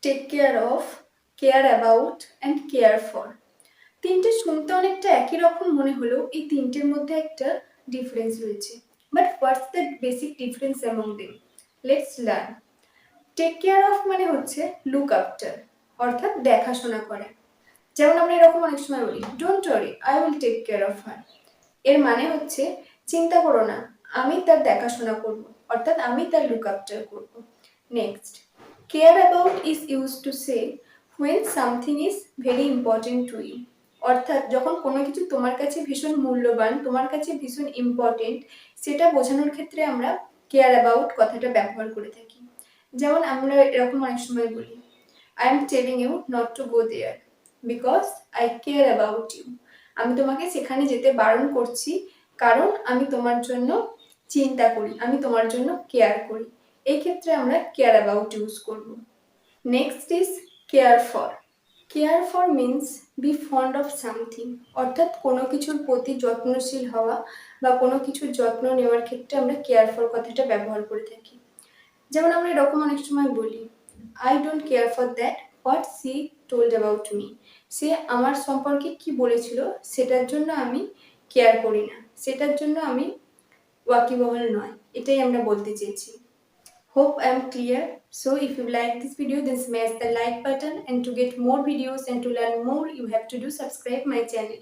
Take care of, care about and care for. তিনটে শুনতে অনেকটা একই রকম মনে হলেও এই তিনটের মধ্যে একটা ডিফারেন্স রয়েছে। But what's the basic difference among them? Let's learn. Take care of মানে হচ্ছে লুক আফটার, অর্থাৎ দেখাশোনা করা। যেমন আমরা এরকম অনেক সময় বলি, don't worry, I will take care of her. এর মানে হচ্ছে চিন্তা করো না, আমি তার দেখাশোনা করব, অর্থাৎ আমি তার লুক আফটার করব। Next, care about is use to say when something is very important to you. অর্থাৎ যখন কোনো কিছু তোমার কাছে ভীষণ মূল্যবান, তোমার কাছে ভীষণ ইম্পর্টেন্ট, সেটা বোঝানোর ক্ষেত্রে আমরা কেয়ার অ্যাবাউট কথাটা ব্যবহার করে থাকি। যেমন আমরা এরকম অনেক সময় বলি, I am telling you not to go there because I care about you. আমি তোমাকে সেখানে যেতে বারণ করছি কারণ আমি তোমার জন্য চিন্তা করি, আমি তোমার জন্য কেয়ার করি। এই ক্ষেত্রে আমরা কেয়ার অ্যাবাউট ইউজ করব। Next is care for. Care for means be fond of something, অর্থাৎ কোনো কিছুর প্রতি যত্নশীল হওয়া বা কোনো কিছুর যত্ন নেওয়ার ক্ষেত্রে আমরা কেয়ার ফর কথাটা ব্যবহার করে থাকি। যেমন আমরা এরকম অনেক সময় বলি, I don't care for that what she told about me. সে আমার সম্পর্কে কি বলেছিল সেটার জন্য আমি কেয়ার করি না, সেটার জন্য আমি ওয়াকিবহাল নয়, এটাই আমরা বলতে চেয়েছি। Hope I am clear. So if you like this video, then smash the like button, and to get more videos and to learn more you have to do subscribe my channel.